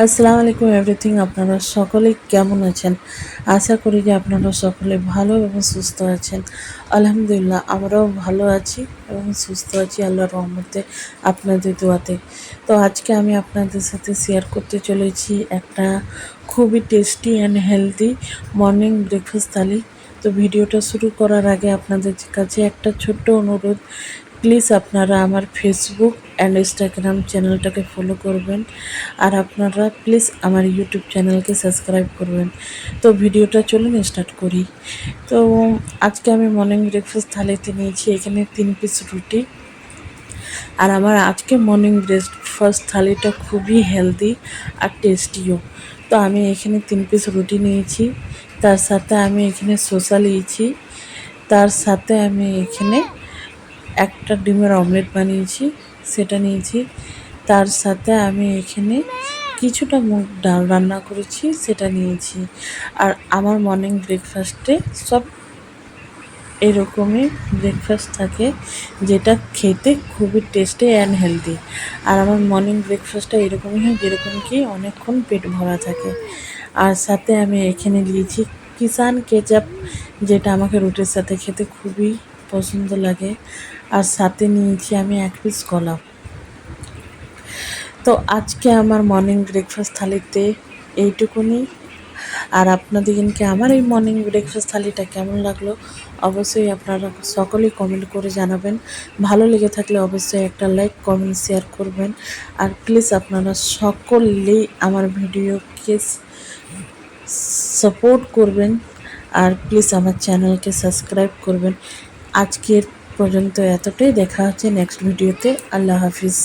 আসসালামু আলাইকুম এভরিথিং। আপনারা সকলে কেমন আছেন? আশা করি যে আপনারা সকলে ভালো এবং সুস্থ আছেন। আলহামদুলিল্লাহ আমরাও ভালো আছি এবং সুস্থ আছি আল্লাহর রহমতে, আপনাদের দোয়াতে। তো আজকে আমি আপনাদের সাথে শেয়ার করতে চলেছি একটা খুবই tasty and healthy morning breakfast thali. তো ভিডিওটা শুরু করার আগে আপনাদের কাছে একটা ছোট্ট অনুরোধ, প্লিজ আপনারা আমার ফেসবুক অ্যান্ড ইনস্টাগ্রাম চ্যানেলটাকে ফলো করবেন, আর আপনারা প্লিজ আমার ইউটিউব চ্যানেলকে সাবস্ক্রাইব করবেন। তো ভিডিওটা চলুন স্টার্ট করি। তো আজকে আমি মর্নিং ব্রেকফাস্ট থালিতে নিয়েছি এখানে 3 পিস রুটি। আর আমার আজকে মর্নিং ব্রেকফাস্ট থালিটা খুবই হেলদি আর টেস্টিও। তো আমি এখানে 3 পিস রুটি নিয়েছি, তার সাথে আমি এখানে শসা নিয়েছি, তার সাথে আমি এখানে একটা ডিমের অমলেট বানিয়েছি সেটা নিয়েছি, তার সাথে আমি এখানে কিছুটা মুগ ডাল রান্না করেছি সেটা নিয়েছি। আর আমার মর্নিং ব্রেকফাস্টে সব এরকমই ব্রেকফাস্ট থাকে, যেটা খেতে খুবই টেস্টি অ্যান্ড হেলদি। আর আমার মর্নিং ব্রেকফাস্টটা এরকমই হয় যেরকম কি অনেকক্ষণ পেট ভরা থাকে। আর সাথে আমি এখানে নিয়েছি কিষান কেচাপ, যেটা আমাকে রুটির সাথে খেতে খুবই পছন্দ লাগে। আর সাথে নিয়েছি আমি 1 পিস কলা। তো আজকে আমার মর্নিং ব্রেকফাস্ট থালিতে এইটুকুনি। আর আপনাদেরকে আমার এই মর্নিং ব্রেকফাস্ট থালিটা কেমন লাগলো অবশ্যই আপনারা সকলেই কমেন্ট করে জানাবেন। ভালো লেগে থাকলে অবশ্যই একটা লাইক কমেন্ট শেয়ার করবেন। আর প্লিজ আপনারা সকলেই আমার ভিডিওকে সাপোর্ট করবেন, আর প্লিজ আমার চ্যানেলকে সাবস্ক্রাইব করবেন। আজকের পর্যন্ত এতটাই, দেখা হচ্ছে নেক্সট ভিডিওতে। আল্লাহ হাফিজ।